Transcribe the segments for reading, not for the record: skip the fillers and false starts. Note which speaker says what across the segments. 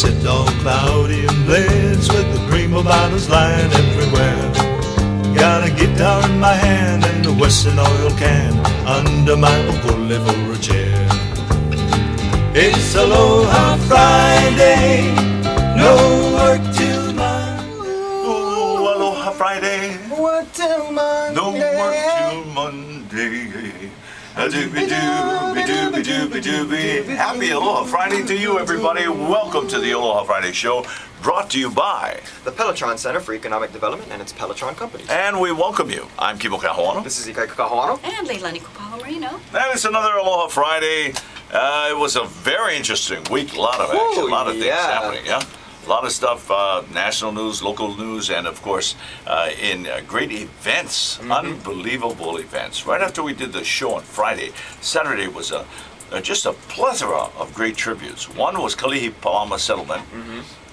Speaker 1: sit all cloudy and blaze with the prima donnas lying everywhere. Got a guitar in my hand and a Western oil can under my pulley for a chair. It's Aloha Friday, no work till Monday. Ooh, Aloha Friday,
Speaker 2: Work till Monday.
Speaker 1: no work till Monday. A-dooby-dooby-dooby-dooby-dooby. Happy Aloha Friday to you, everybody. Welcome to the Aloha Friday Show, brought to you by
Speaker 2: The Pelotron Center for Economic Development and its Pelotron companies.
Speaker 1: and we welcome you. I'm Kimo Kahoano.
Speaker 2: This is Ikai Kakahoano.
Speaker 3: And Leilani Kupaho-Marino.
Speaker 1: And it's another Aloha Friday. It was a very interesting week. A lot of action, a lot of things happening. Yeah, a lot of stuff. National news, local news, and of course, in great events, unbelievable events. Right after we did the show on Friday, Saturday was just a plethora of great tributes. One was Kalihi Palama Settlement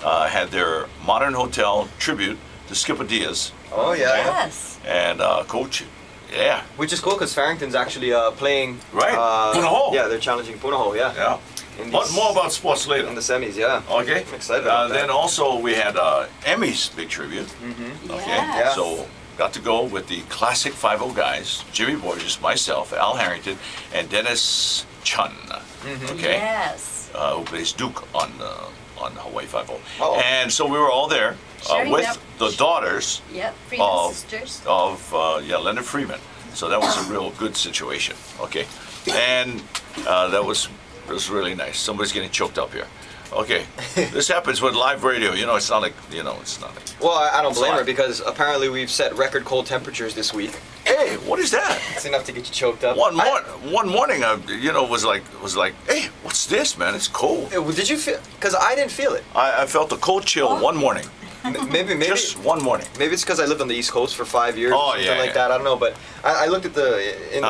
Speaker 1: had their modern hotel tribute to Skipper Diaz
Speaker 2: Oh, yeah.
Speaker 3: Yes.
Speaker 1: and Coach. Yeah.
Speaker 2: Which is cool because Farrington's actually playing.
Speaker 1: Right. Punahou.
Speaker 2: Yeah, they're challenging Punahou, yeah.
Speaker 1: Yeah.
Speaker 2: In
Speaker 1: But
Speaker 2: these-
Speaker 1: more about sports later.
Speaker 2: In the semis, yeah.
Speaker 1: Okay.
Speaker 2: I'm excited about
Speaker 1: Then
Speaker 2: that.
Speaker 1: also we had Emmy's big tribute. Okay.
Speaker 3: Yes.
Speaker 1: So got to go with the classic 5-0 guys: Jimmy Borges, myself, Al Harrington, and Dennis Chun. Okay.
Speaker 3: Yes.
Speaker 1: Who plays Duke on Hawaii 5-0.
Speaker 2: Oh.
Speaker 1: And so we were all there
Speaker 3: Sharing
Speaker 1: with
Speaker 3: that-
Speaker 1: the daughters
Speaker 3: Yep. Freeman
Speaker 1: of
Speaker 3: Sisters.
Speaker 1: Leonard Freeman. So that was a real good situation. Okay. And that was really nice. Somebody's getting choked up here. Okay. This happens with live radio. It's not like, it's nothing.
Speaker 2: Well, I don't blame
Speaker 1: fine.
Speaker 2: her because apparently we've set record cold temperatures this week.
Speaker 1: Hey, what is that?
Speaker 2: It's enough to get you choked up.
Speaker 1: One morning, was like, hey, what's this, man? It's cold.
Speaker 2: Did you feel? Because I didn't feel it.
Speaker 1: I felt a cold chill one morning.
Speaker 2: Maybe.
Speaker 1: Just one morning.
Speaker 2: Maybe it's because I lived on the East Coast for 5 years
Speaker 1: Oh,
Speaker 2: or something
Speaker 1: yeah,
Speaker 2: like
Speaker 1: yeah.
Speaker 2: that. I don't know, but I looked at the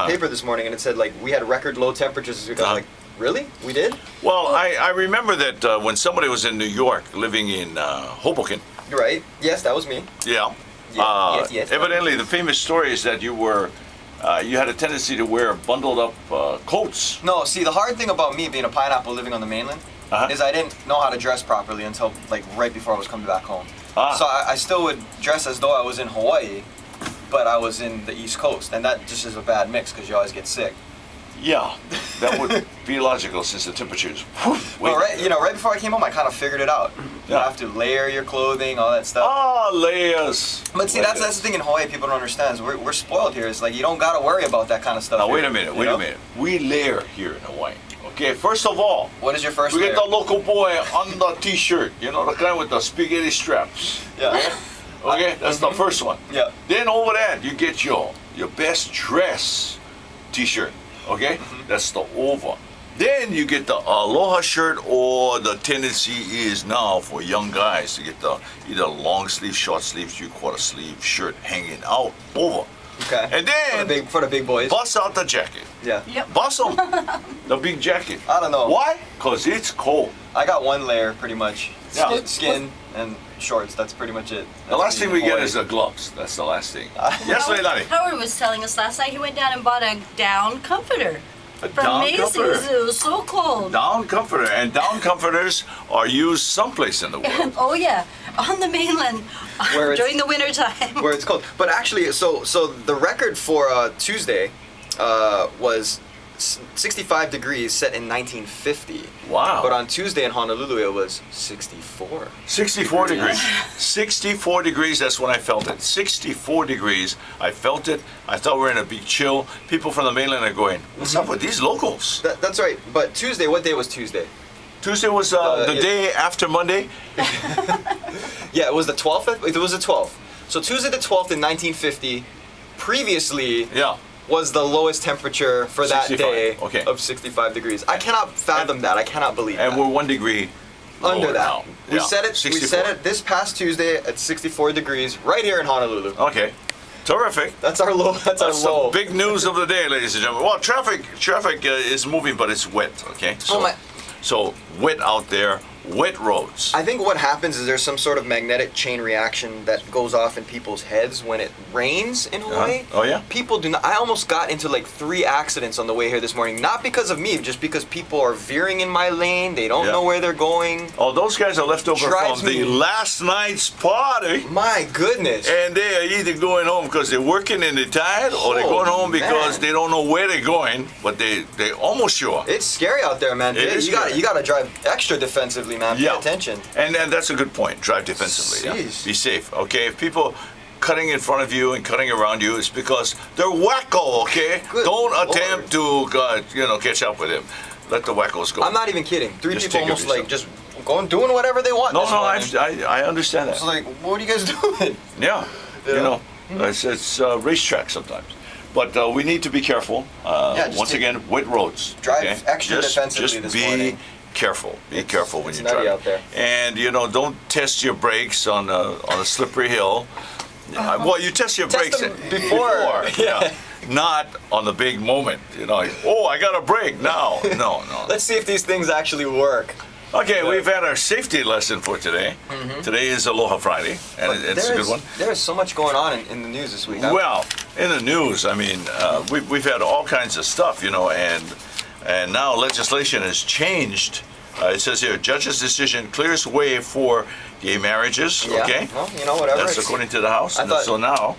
Speaker 2: paper this morning and it said like we had record low temperatures this week. I was
Speaker 1: Uh-huh.
Speaker 2: like, really? We did?
Speaker 1: Well, I remember that when somebody was in New York living in Hoboken,
Speaker 2: You're right. Yes, that was me.
Speaker 1: yeah,
Speaker 2: Yes.
Speaker 1: evidently the famous story is that you had a tendency to wear bundled up coats.
Speaker 2: No, see, the hard thing about me being a pineapple living on the mainland is I didn't know how to dress properly until like right before I was coming back home. So I still would dress as though I was in Hawaii, but I was in the East Coast, and that just is a bad mix because you always get sick.
Speaker 1: Yeah, that would be logical since the temperatures.
Speaker 2: Well, right before I came home, I kind of figured it out. You
Speaker 1: Yeah.
Speaker 2: have to layer your clothing, all that stuff.
Speaker 1: Layers.
Speaker 2: But see, that's the thing in Hawaii people don't understand is we're spoiled here. It's like you don't gotta worry about that kind of stuff.
Speaker 1: Now wait
Speaker 2: here,
Speaker 1: a minute.
Speaker 2: you
Speaker 1: Wait
Speaker 2: know?
Speaker 1: a minute. We layer here in Hawaii. Okay, first of all,
Speaker 2: What is your first
Speaker 1: we
Speaker 2: layer?
Speaker 1: get the local boy on the t-shirt. The kind with the spaghetti straps.
Speaker 2: Yeah.
Speaker 1: Okay, that's the first one.
Speaker 2: Yeah.
Speaker 1: Then over that, you get your best dress t-shirt. Okay, that's the over. Then you get the Aloha shirt, or the tendency is now for young guys to get the either long sleeve, short sleeve, 3/4 sleeve shirt hanging out over.
Speaker 2: Okay.
Speaker 1: And then
Speaker 2: for the big boys.
Speaker 1: bust out the jacket.
Speaker 2: Yeah.
Speaker 3: Yep.
Speaker 1: Bust them. The big jacket.
Speaker 2: I don't know.
Speaker 1: Why? Because it's cold.
Speaker 2: I got one layer pretty much.
Speaker 1: Yeah.
Speaker 2: Skin and shorts. That's pretty much it.
Speaker 1: The last thing we get is the gloves. That's the last thing. Yes, Leilani.
Speaker 3: Howard was telling us last night he went down and bought a down comforter
Speaker 1: A
Speaker 3: from
Speaker 1: down
Speaker 3: Macy's.
Speaker 1: comforter.
Speaker 3: It was so cold.
Speaker 1: Down comforter, and down comforters are used someplace in the world.
Speaker 3: Oh yeah, on the mainland
Speaker 2: Where it's-
Speaker 3: during the winter time.
Speaker 2: Where it's cold. But actually, so the record for Tuesday was 65 degrees set in 1950.
Speaker 1: Wow.
Speaker 2: But on Tuesday in Honolulu it was 64.
Speaker 1: 64 degrees. 64 degrees, that's when I felt it. 64 degrees, I felt it. I thought we were in a big chill. People from the mainland are going, what's up with these locals?
Speaker 2: That's right. But Tuesday, what day was Tuesday?
Speaker 1: Tuesday was the
Speaker 2: yeah.
Speaker 1: day after Monday.
Speaker 2: Yeah, it was the 12th. It was the 12th. So Tuesday the 12th in 1950, previously
Speaker 1: Yeah.
Speaker 2: was the lowest temperature for that
Speaker 1: 65,
Speaker 2: day
Speaker 1: okay.
Speaker 2: of 65 degrees. I cannot fathom that. I cannot believe
Speaker 1: And
Speaker 2: that.
Speaker 1: we're 1 degree
Speaker 2: Under
Speaker 1: lower
Speaker 2: that.
Speaker 1: now.
Speaker 2: We
Speaker 1: Yeah,
Speaker 2: said it. We
Speaker 1: 64.
Speaker 2: said it this past Tuesday at 64 degrees right here in Honolulu.
Speaker 1: Okay. Terrific.
Speaker 2: That's our low. That's our
Speaker 1: That's
Speaker 2: low.
Speaker 1: the big news of the day, ladies and gentlemen. Well, traffic is moving, but it's wet. Okay, so
Speaker 2: Oh my-
Speaker 1: so wet out there. wet roads.
Speaker 2: I think what happens is there's some sort of magnetic chain reaction that goes off in people's heads when it rains in Hawaii.
Speaker 1: Oh yeah.
Speaker 2: People do not. I almost got into like 3 accidents on the way here this morning, not because of me, just because people are veering in my lane. They don't know where they're going.
Speaker 1: Oh, those guys are left over
Speaker 2: Drives
Speaker 1: from the
Speaker 2: me-
Speaker 1: last night's party.
Speaker 2: My goodness.
Speaker 1: And they are either going home because they're working and they're tired, or they're going home because
Speaker 2: man.
Speaker 1: they don't know where they're going, but they're almost sure.
Speaker 2: It's scary out there, man.
Speaker 1: It is scary.
Speaker 2: You got to drive extra defensively, man. Pay attention.
Speaker 1: And that's a good point. Drive defensively. Yeah?
Speaker 2: Jeez.
Speaker 1: Be safe. Okay. If people cutting in front of you and cutting around you, it's because they're wacko. Okay.
Speaker 2: Good
Speaker 1: Don't
Speaker 2: Lord.
Speaker 1: attempt to catch up with him. Let the wackos go.
Speaker 2: I'm not even kidding. 3
Speaker 1: Just
Speaker 2: people
Speaker 1: take it
Speaker 2: almost like
Speaker 1: yourself.
Speaker 2: just going doing whatever they want.
Speaker 1: No,
Speaker 2: this
Speaker 1: no,
Speaker 2: morning.
Speaker 1: I understand
Speaker 2: It's
Speaker 1: that.
Speaker 2: like, what are you guys doing?
Speaker 1: Yeah.
Speaker 2: Yeah.
Speaker 1: You know, it's racetrack sometimes. But we need to be careful.
Speaker 2: just
Speaker 1: Once again, wet roads.
Speaker 2: Drive
Speaker 1: okay?
Speaker 2: extra
Speaker 1: Just
Speaker 2: defensively this
Speaker 1: be
Speaker 2: morning.
Speaker 1: careful. Be careful when
Speaker 2: it's
Speaker 1: you
Speaker 2: nutty
Speaker 1: drive.
Speaker 2: out there.
Speaker 1: And don't test your brakes on a slippery hill. Well, you test your
Speaker 2: Test
Speaker 1: brakes
Speaker 2: them before.
Speaker 1: yeah. Not on the big moment. I got a brake now. No.
Speaker 2: Let's see if these things actually work.
Speaker 1: Okay, we've had our safety lesson for today. Today is Aloha Friday, and it's a good one.
Speaker 2: There is so much going on in the news this week.
Speaker 1: Well, in the news, I mean, we've had all kinds of stuff, and now legislation has changed. It says here, judge's decision clears way for gay marriages.
Speaker 2: Yeah.
Speaker 1: Okay,
Speaker 2: Well, whatever.
Speaker 1: that's according to the House.
Speaker 2: I thought-
Speaker 1: So now,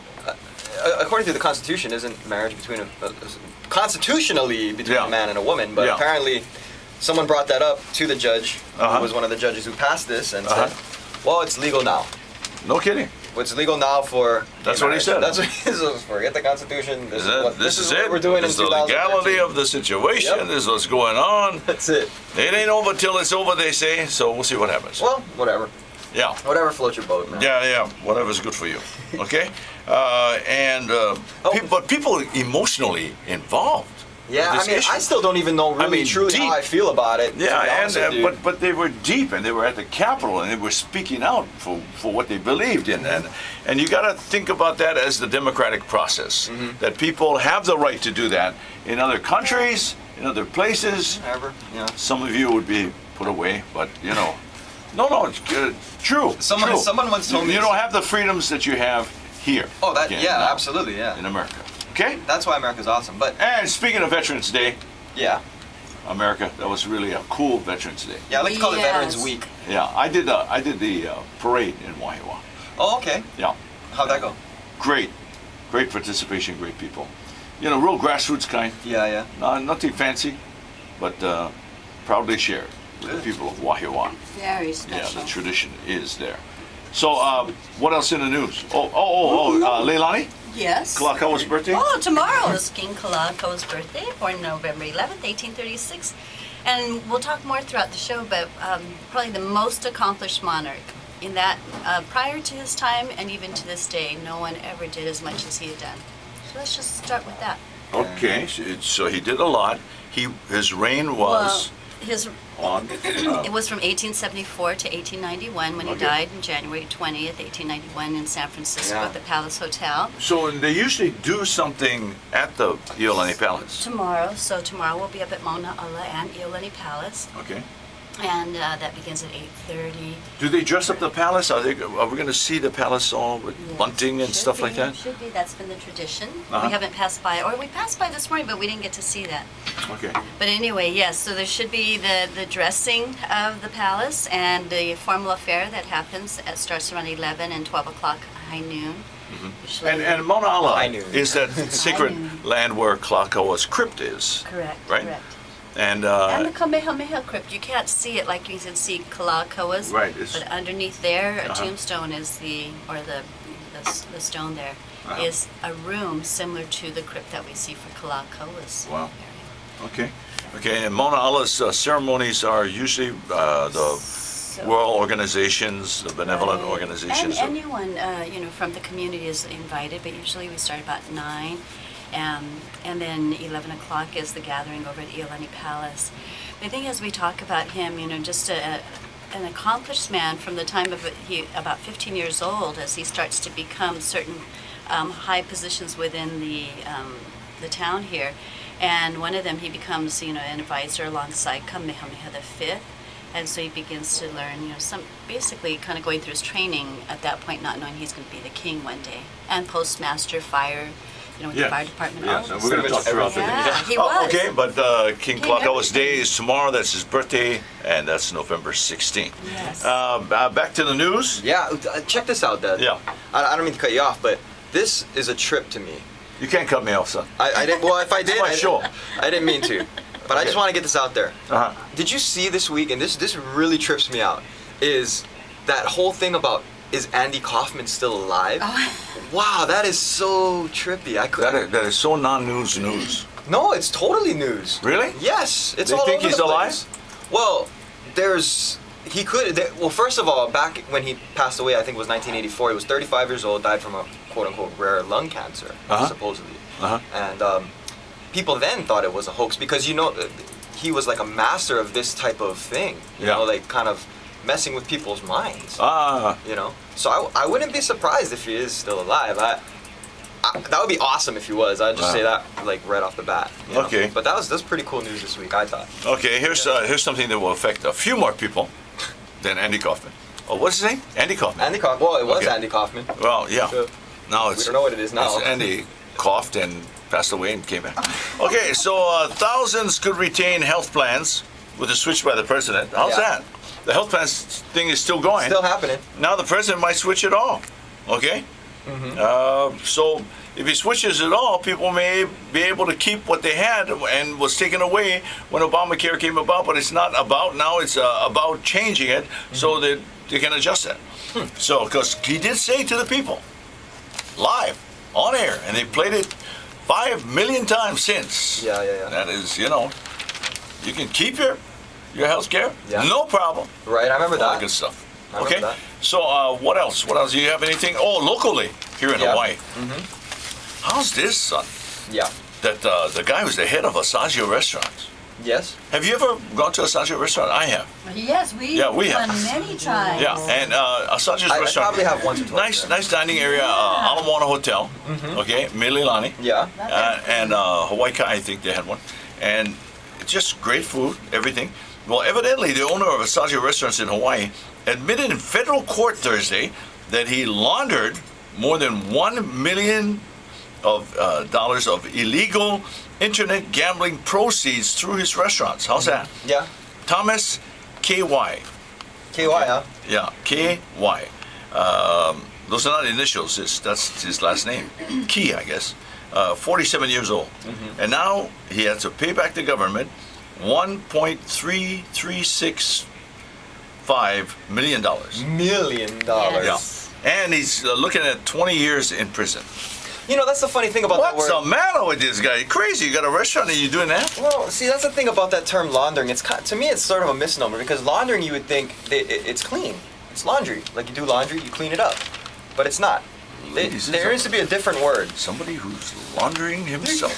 Speaker 2: According to the Constitution, isn't marriage between constitutionally between a man and a woman? But apparently, someone brought that up to the judge, who was one of the judges who passed this, and said, "Well, it's legal now.
Speaker 1: no kidding.
Speaker 2: It's legal now for."
Speaker 1: That's
Speaker 2: gay
Speaker 1: what he
Speaker 2: marriage."
Speaker 1: said.
Speaker 2: That's what he said. Forget the Constitution. This is
Speaker 1: it.
Speaker 2: what we're doing
Speaker 1: This is
Speaker 2: in
Speaker 1: the legality
Speaker 2: 2013.
Speaker 1: of the situation.
Speaker 2: Yep.
Speaker 1: This is what's going on.
Speaker 2: That's it.
Speaker 1: It ain't over till it's over, they say. So we'll see what happens.
Speaker 2: Well, whatever.
Speaker 1: Yeah.
Speaker 2: Whatever floats your boat, man.
Speaker 1: Yeah, whatever's good for you. Okay? But people emotionally involved.
Speaker 2: Yeah,
Speaker 1: with
Speaker 2: I
Speaker 1: this
Speaker 2: mean,
Speaker 1: issue.
Speaker 2: I still don't even know really truly
Speaker 1: deep.
Speaker 2: how I feel about it. to be
Speaker 1: Yeah,
Speaker 2: honest with you.
Speaker 1: but they were deep, and they were at the Capitol, and they were speaking out for what they believed in, and you got to think about that as the democratic process. That people have the right to do that in other countries, in other places.
Speaker 2: Whatever. Yeah.
Speaker 1: Some of you would be put away, but no, it's good. True.
Speaker 2: Someone once told me
Speaker 1: you don't have the freedoms that you have here.
Speaker 2: Oh, that
Speaker 1: again,
Speaker 2: yeah,
Speaker 1: now,
Speaker 2: absolutely, yeah.
Speaker 1: in America. Okay.
Speaker 2: That's why America's awesome. But
Speaker 1: And speaking of Veterans Day,
Speaker 2: yeah,
Speaker 1: America, that was really a cool Veterans Day.
Speaker 2: yeah, I like to call it
Speaker 3: Yes.
Speaker 2: Veterans Week.
Speaker 1: Yeah, I did the parade in Wahiawa.
Speaker 2: Oh, okay.
Speaker 1: Yeah,
Speaker 2: How'd that go?
Speaker 1: great participation, great people. Real grassroots kind.
Speaker 2: Yeah.
Speaker 1: Nothing fancy, but proudly shared with the
Speaker 2: Good.
Speaker 1: people of Wahiawa.
Speaker 3: Very
Speaker 1: Yeah,
Speaker 3: special.
Speaker 1: the tradition is there. So, what else in the news? Leilani,
Speaker 3: Yes.
Speaker 1: Kalakawa's birthday.
Speaker 3: Oh, tomorrow is King Kalaka's birthday, born November 11th, 1836. And we'll talk more throughout the show, but probably the most accomplished monarch in that prior to his time and even to this day, no one ever did as much as he had done. So let's just start with that.
Speaker 1: Okay, so he did a lot. His reign was
Speaker 3: His
Speaker 1: on.
Speaker 3: It was from 1874 to 1891 when he
Speaker 1: Okay.
Speaker 3: died on January 20th, 1891 in San Francisco
Speaker 2: Yeah.
Speaker 3: at the Palace Hotel.
Speaker 1: So they usually do something at the Iolani Palace.
Speaker 3: Tomorrow we'll be up at Mauna Ala and Iolani Palace,
Speaker 1: Okay.
Speaker 3: and that begins at 8:30.
Speaker 1: Do they dress up the palace? Are we going to see the palace all with bunting and
Speaker 3: Should
Speaker 1: stuff
Speaker 3: be,
Speaker 1: like that?
Speaker 3: Should be. That's been the tradition.
Speaker 1: Uh-huh.
Speaker 3: We haven't passed by, or we passed by this morning, but we didn't get to see that.
Speaker 1: Okay.
Speaker 3: But anyway, yes, so there should be the dressing of the palace and the formal affair that happens. It starts around 11 and 12 o'clock high noon. Usually-
Speaker 1: And Mauna Ala
Speaker 2: I knew.
Speaker 1: is that sacred
Speaker 3: knew.
Speaker 1: land where Kalakawa's crypt is.
Speaker 3: Correct,
Speaker 1: Right?
Speaker 3: correct.
Speaker 1: And
Speaker 3: And the Kamehameha crypt, you can't see it like you can see Kalakawa's.
Speaker 1: Right, it's-
Speaker 3: But underneath there, a
Speaker 1: Uh-huh.
Speaker 3: tombstone is the stone there
Speaker 1: Uh-huh.
Speaker 3: is a room similar to the crypt that we see for Kalakawa's
Speaker 1: Wow.
Speaker 3: area.
Speaker 1: okay, and Mauna Ala's ceremonies are usually the
Speaker 3: So-
Speaker 1: world organizations, the benevolent
Speaker 3: Right.
Speaker 1: organizations.
Speaker 3: And anyone, from the community is invited, but usually we start about 9. And then 11 o'clock is the gathering over at Iolani Palace. The thing is, we talk about him, just an accomplished man from the time of about 15 years old, as he starts to become certain high positions within the town here. And one of them, he becomes, an advisor alongside Kamehameha V. And so he begins to learn, some basically kind of going through his training at that point, not knowing he's going to be the king one day. And postmaster, fire, with the fire department.
Speaker 1: Yes, and we're going to talk throughout the day.
Speaker 3: Yeah, he was.
Speaker 1: Okay, but King Kalakaua's day is tomorrow. That's his birthday, and that's November 16th.
Speaker 3: Yes.
Speaker 1: Back to the news.
Speaker 2: Yeah, check this out, Dad.
Speaker 1: Yeah.
Speaker 2: I don't mean to cut you off, but this is a trip to me.
Speaker 1: You can't cut me off, son.
Speaker 2: I didn't. Well, if I did, I didn't mean to. But I just want to get this out there.
Speaker 1: Uh-huh.
Speaker 2: Did you see this week? And this really trips me out. Is that whole thing about is Andy Kaufman still alive?
Speaker 3: Oh.
Speaker 2: Wow, that is so trippy.
Speaker 1: That is so non-news news.
Speaker 2: No, it's totally news.
Speaker 1: Really?
Speaker 2: Yes, it's
Speaker 1: They
Speaker 2: all
Speaker 1: think
Speaker 2: over
Speaker 1: he's
Speaker 2: the
Speaker 1: alive?
Speaker 2: place. Well, well, first of all, back when he passed away, I think it was 1984. He was 35 years old, died from a quote-unquote rare lung cancer, supposedly. And people then thought it was a hoax because he was like a master of this type of thing. You know, like kind of messing with people's minds. So I wouldn't be surprised if he is still alive. That would be awesome if he was. I'd just say that like right off the bat.
Speaker 1: Okay.
Speaker 2: But that's pretty cool news this week, I thought.
Speaker 1: Okay, here's something that will affect a few more people than Andy Kaufman. Oh, what's his name? Andy Kaufman.
Speaker 2: Andy Kaufman. Well, it was Andy Kaufman.
Speaker 1: Well, yeah.
Speaker 2: So,
Speaker 1: now
Speaker 2: we don't know what it is now.
Speaker 1: It's Andy coughed and passed away and came back. Okay, so thousands could retain health plans with a switch by the president. How's that? The health plans thing is still going.
Speaker 2: Still happening.
Speaker 1: Now the president might switch it all. Okay? So if he switches it all, people may be able to keep what they had and was taken away when Obamacare came about, but it's not about now, it's about changing it so that they can adjust that. So, because he did say to the people, live, on air, and they played it 5 million times since.
Speaker 2: Yeah.
Speaker 1: That is, you can keep your health care, no problem.
Speaker 2: Right, I remember
Speaker 1: All
Speaker 2: that.
Speaker 1: that good stuff.
Speaker 2: I remember that.
Speaker 1: So what else? What else? Do you have anything? Oh, locally here in Hawaii. How's this, son?
Speaker 2: Yeah.
Speaker 1: That the guy who's the head of Asagio Restaurants.
Speaker 2: Yes.
Speaker 1: Have you ever gone to Asagio Restaurant? I have.
Speaker 3: Yes, we
Speaker 1: have.
Speaker 3: many times.
Speaker 1: Yeah, and Asagio's
Speaker 2: I
Speaker 1: Restaurant.
Speaker 2: probably have once or twice.
Speaker 1: Nice dining area. Ala Moana Hotel. Okay, Mililani.
Speaker 2: Yeah.
Speaker 1: And Hawaii Kai, I think they had one. And it's just great food, everything. Well, evidently, the owner of Asagio Restaurants in Hawaii admitted in federal court Thursday that he laundered more than $1 million dollars of illegal internet gambling proceeds through his restaurants. How's that?
Speaker 2: Yeah.
Speaker 1: Thomas K.Y.
Speaker 2: KY, huh?
Speaker 1: Yeah, K.Y. Those are not initials. That's his last name. Key, I guess. 47 years old. And now he has to pay back the government $1.3365 million.
Speaker 2: $1 million.
Speaker 1: Yeah. And he's looking at 20 years in prison.
Speaker 2: That's the funny thing about that word.
Speaker 1: What's the matter with this guy? Crazy. You got a restaurant and you're doing that?
Speaker 2: Well, see, that's the thing about that term laundering. To me, it's sort of a misnomer because laundering, you would think it's clean. It's laundry. Like you do laundry, you clean it up. But it's not. There needs to be a different word.
Speaker 1: Somebody who's laundering himself.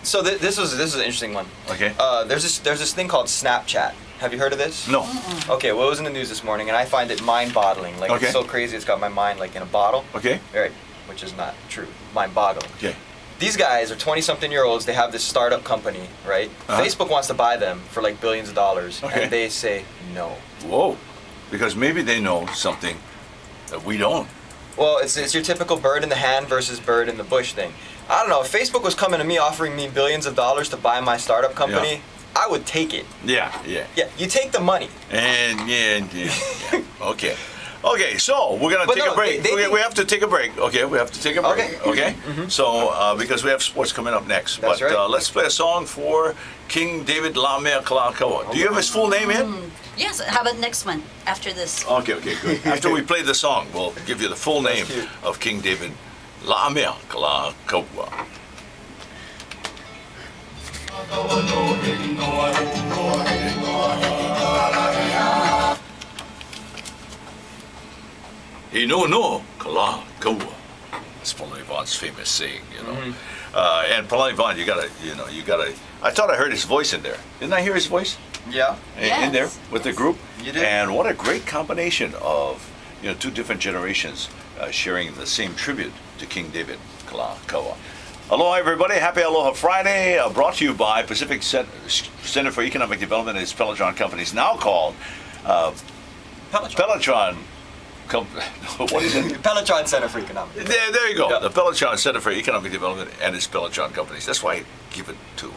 Speaker 2: So this is an interesting one.
Speaker 1: Okay.
Speaker 2: There's this thing called Snapchat. Have you heard of this?
Speaker 1: No.
Speaker 2: Okay, well, it was in the news this morning, and I find it mind-boggling. Like, it's so crazy, it's got my mind, like, in a bottle.
Speaker 1: Okay.
Speaker 2: Right, which is not true. Mind-boggling.
Speaker 1: Okay.
Speaker 2: These guys are 20-something-year-olds. They have this startup company, right? Facebook wants to buy them for, like, billions of dollars.
Speaker 1: Okay.
Speaker 2: And they say no.
Speaker 1: Whoa. Because maybe they know something that we don't.
Speaker 2: Well, it's your typical bird in the hand versus bird in the bush thing. I don't know. If Facebook was coming to me offering me billions of dollars to buy my startup company, I would take it.
Speaker 1: Yeah.
Speaker 2: Yeah, you take the money.
Speaker 1: And yeah. Okay. Okay, so we're gonna take a break. We have to take a break. Okay, we have to take a break. Okay. So because we have sports coming up next.
Speaker 2: That's
Speaker 1: but
Speaker 2: right.
Speaker 1: Let's play a song for King David Lamea Kalakaua. Do you have his full name in?
Speaker 3: Yes. How about next one after this?
Speaker 1: Okay, good. After we play the song, we'll give you the full name of King David Lamea Kalakaua. No, Kalakaua. It's Palani Vaughn's famous saying, and Palani Vaughn, you gotta. I thought I heard his voice in there. Didn't I hear his voice?
Speaker 2: Yeah.
Speaker 1: In there with the group.
Speaker 2: You did.
Speaker 1: And what a great combination of two different generations sharing the same tribute to King David Kalakaua. Aloha, everybody. Happy Aloha Friday. Brought to you by Pacific Center for Economic Development and its Pelletron companies, now called Pelletron. What is it?
Speaker 2: Pelletron Center for Economic Development.
Speaker 1: There you go.
Speaker 2: Yep.
Speaker 1: The Pelletron Center for Economic Development and its Pelletron companies. That's why I give it to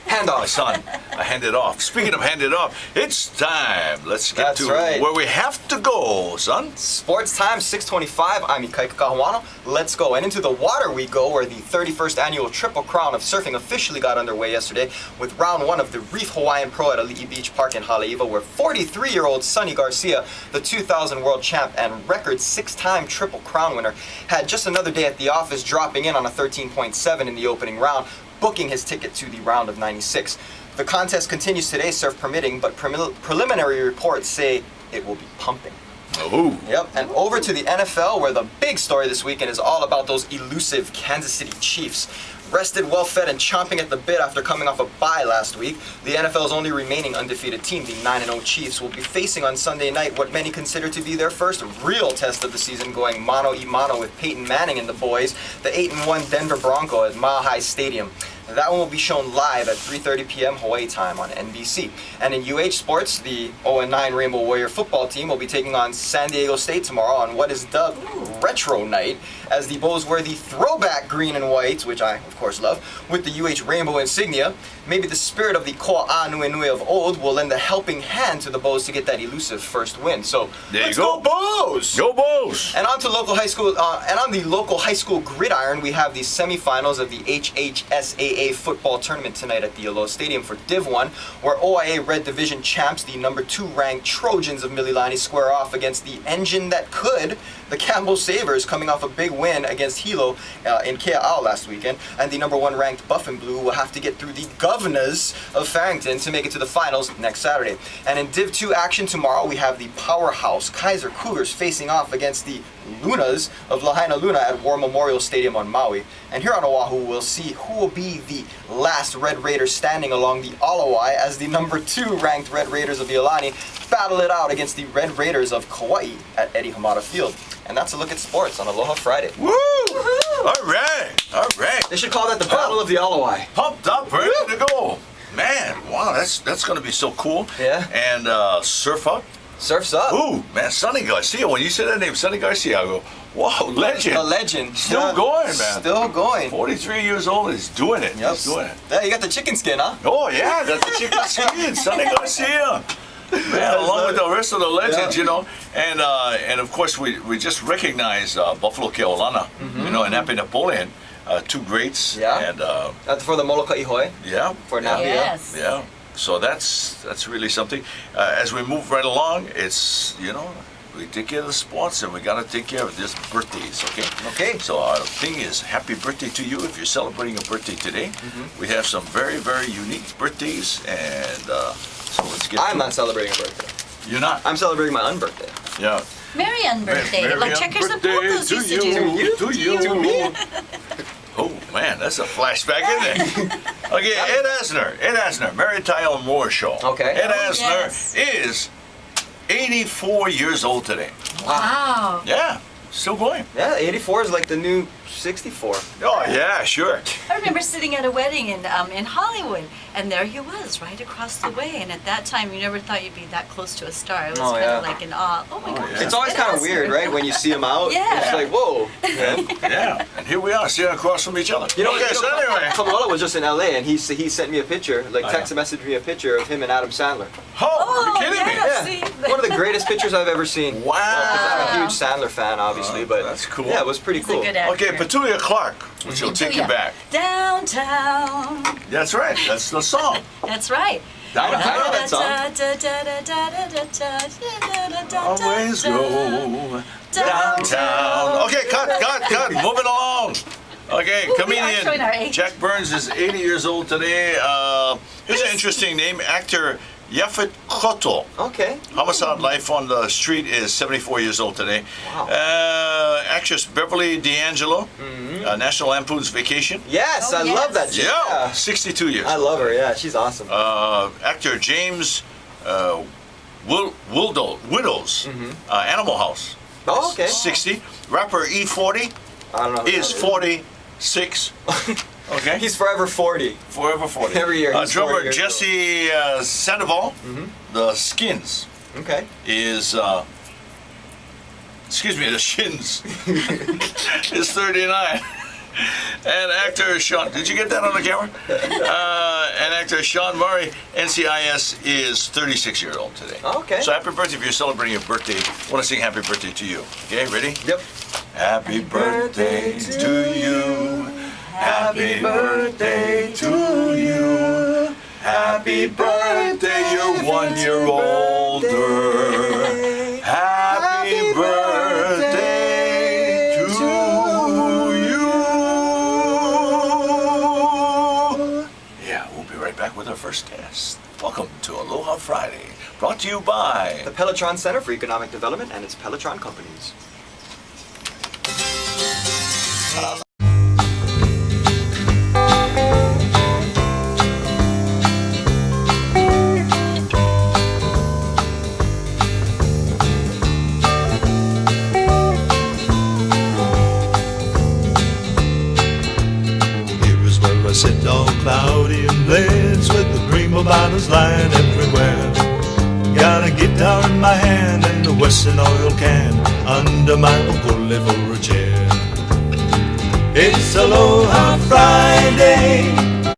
Speaker 2: Hand
Speaker 1: my
Speaker 2: off.
Speaker 1: son. I hand it off. Speaking of hand it off, it's time. Let's get
Speaker 2: That's
Speaker 1: to
Speaker 2: right.
Speaker 1: where we have to go, son.
Speaker 2: Sports time, 6:25. I'm Ikaika Kahuano. Let's go. And into the water we go, where the 31st annual Triple Crown of Surfing officially got underway yesterday with round one of the Reef Hawaiian Pro at Ali'i Beach Park in Haleiwa, where 43-year-old Sonny Garcia, the 2000 world champ and record 6-time Triple Crown winner, had just another day at the office, dropping in on a 13.7 in the opening round, booking his ticket to the round of 96. The contest continues today, surf permitting, but preliminary reports say it will be pumping.
Speaker 1: Oh.
Speaker 2: Yep, and over to the NFL, where the big story this weekend is all about those elusive Kansas City Chiefs. Rested, well-fed, and chomping at the bit after coming off a bye last week, the NFL's only remaining undefeated team, the 9-0 Chiefs, will be facing on Sunday night what many consider to be their first real test of the season, going mano-a-mano with Peyton Manning and the boys, the 8-1 Denver Bronco at Mile High Stadium. That one will be shown live at 3:30 p.m. Hawaii time on NBC. And in UH sports, the 0-9 Rainbow Warrior football team will be taking on San Diego State tomorrow on what is dubbed Retro Night, as the Bows wear the throwback green and white, which I, of course, love, with the UH Rainbow insignia. Maybe the spirit of the Koa'a Nui Nui of old will lend a helping hand to the Bows to get that elusive first win. So, let's go Bows!
Speaker 1: Go Bows!
Speaker 2: And on to local high school, and on the local high school gridiron, we have the semifinals of the HHSAA football tournament tonight at the Aloha Stadium for Div 1, where OIA Red Division champs, the number 2 ranked Trojans of Mililani, square off against the engine that could, the Campbell Sabres, coming off a big win against Hilo in Kea'au last weekend, and the number 1 ranked Buff and Blue will have to get through the Governors of Farrington to make it to the finals next Saturday. And in Div 2 action tomorrow, we have the powerhouse Kaiser Cougars facing off against the Lunas of Lahaina Luna at War Memorial Stadium on Maui. And here on Oahu, we'll see who will be the last Red Raiders standing along the Alawai, as the number 2 ranked Red Raiders of Iolani battle it out against the Red Raiders of Kauai at Eddie Hamada Field. And that's a look at sports on Aloha Friday.
Speaker 1: Woo! All right, all right.
Speaker 2: They should call that the Battle of the Alawai.
Speaker 1: Pumped up, ready to go. Man, wow, that's going to be so cool.
Speaker 2: Yeah.
Speaker 1: And surf up.
Speaker 2: Surf's up.
Speaker 1: Ooh, man, Sonny Garcia. When you say that name, Sonny Garcia, I go, wow, legend.
Speaker 2: A legend.
Speaker 1: Still going, man.
Speaker 2: Still going.
Speaker 1: 43 years old, he's doing it.
Speaker 2: Yep.
Speaker 1: He's doing it.
Speaker 2: Yeah, you got the chicken skin, huh?
Speaker 1: Oh, yeah, that's the chicken skin, Sonny Garcia. Man, along with the rest of the legends, you know. And of course, we just recognize Buffalo Keolana, you know, and Happy Napoleon, 2 greats.
Speaker 2: Yeah.
Speaker 1: And
Speaker 2: That's for the Molokai Hoi.
Speaker 1: yeah.
Speaker 2: For Napi.
Speaker 3: Yes.
Speaker 1: Yeah. So that's really something. As we move right along, it's, you know, we take care of the sports and we got to take care of this birthdays, okay?
Speaker 2: Okay.
Speaker 1: So our thing is happy birthday to you if you're celebrating a birthday today. We have some very, very unique birthdays, and so let's get
Speaker 2: I'm
Speaker 1: to
Speaker 2: not
Speaker 1: it.
Speaker 2: celebrating a birthday.
Speaker 1: You're not?
Speaker 2: I'm celebrating my unbirthday.
Speaker 1: Yeah.
Speaker 3: Marianne birthday,
Speaker 1: Marianne
Speaker 3: like checkers and
Speaker 1: birthday
Speaker 3: polkas
Speaker 1: to
Speaker 3: used to
Speaker 1: you.
Speaker 3: do.
Speaker 1: To you.
Speaker 2: To me?
Speaker 1: Oh man, that's a flashback, isn't it? Okay, Ed Asner, Mary Tyler Moore Show.
Speaker 2: Okay.
Speaker 1: Ed
Speaker 3: Oh,
Speaker 1: Asner
Speaker 3: yes.
Speaker 1: is 84 years old today.
Speaker 3: Wow.
Speaker 1: Yeah, still going.
Speaker 2: Yeah, 84 is like the new 64.
Speaker 1: Oh yeah, sure.
Speaker 3: I remember sitting at a wedding in Hollywood, and there he was, right across the way. And at that time, you never thought you'd be that close to a star. It was
Speaker 2: Oh,
Speaker 3: kind
Speaker 2: yeah.
Speaker 3: of like an awe. Oh my gosh.
Speaker 1: yeah.
Speaker 2: It's always
Speaker 3: Ed
Speaker 2: kind of
Speaker 3: Asner.
Speaker 2: weird, right? When you see him out,
Speaker 3: Yeah.
Speaker 2: it's like, whoa. Man.
Speaker 1: Yeah, and here we are sitting across from each other. Okay, so anyway.
Speaker 2: Kamala was just in LA, and he sent me a picture, like
Speaker 1: Oh,
Speaker 2: text messaged me a picture of him and Adam Sandler.
Speaker 1: Oh,
Speaker 3: Oh,
Speaker 1: are you kidding me?
Speaker 3: yeah.
Speaker 2: Yeah,
Speaker 3: See?
Speaker 2: one of the greatest pictures I've ever seen.
Speaker 1: Wow.
Speaker 2: Because I'm a huge Sandler fan, obviously,
Speaker 1: Oh,
Speaker 2: but
Speaker 1: that's cool.
Speaker 2: Yeah, it was pretty
Speaker 3: He's a
Speaker 2: cool.
Speaker 3: good actor.
Speaker 1: Okay, Petunia Clark, which will take you
Speaker 3: Yeah.
Speaker 1: back.
Speaker 3: Downtown.
Speaker 1: That's right. That's the song.
Speaker 3: That's right.
Speaker 2: I know that song.
Speaker 1: Always go downtown. Okay, cut. Moving along. Okay,
Speaker 3: Ooh, we are showing our
Speaker 1: comedian
Speaker 3: age.
Speaker 1: Jack Burns is 80 years old today. Here's an interesting name. Actor Yaphet Kotto.
Speaker 2: Okay.
Speaker 1: Homicide Life on the Street is 74 years old today.
Speaker 2: Wow.
Speaker 1: Actress Beverly D'Angelo, National Lampoon's Vacation.
Speaker 2: Yes,
Speaker 3: Oh,
Speaker 2: I
Speaker 3: yes.
Speaker 2: love that chick.
Speaker 1: Yeah, 62 years.
Speaker 2: I love her. Yeah, she's awesome.
Speaker 1: Actor James Widows, Animal House.
Speaker 2: Oh, okay.
Speaker 1: 60. Rapper E40
Speaker 2: I don't know.
Speaker 1: is 40 6. Okay.
Speaker 2: He's forever 40.
Speaker 1: Forever 40.
Speaker 2: Every year. He's 40
Speaker 1: drummer
Speaker 2: years
Speaker 1: Jesse Sandoval, the Skins,
Speaker 2: Okay.
Speaker 1: is, excuse me, the Shins, is 39. And actor Sean, did you get that on the camera? And actor Sean Murray, NCIS, is 36 years old today.
Speaker 2: Okay.
Speaker 1: So happy birthday if you're celebrating your birthday. I want to sing happy birthday to you. Okay, ready?
Speaker 2: Yep.
Speaker 1: Happy birthday to you. Happy birthday to you. Happy birthday, you're 1 year older. Happy birthday to you. Yeah, we'll be right back with our first guest. Welcome to Aloha Friday, brought to you by
Speaker 2: The Pelotron Center for Economic Development and its Pelotron companies.
Speaker 4: Sit all cloudy and blades with the primo bottles lying everywhere. Got a guitar in my hand and a Western oil can under my ukole for a chair. It's Aloha Friday.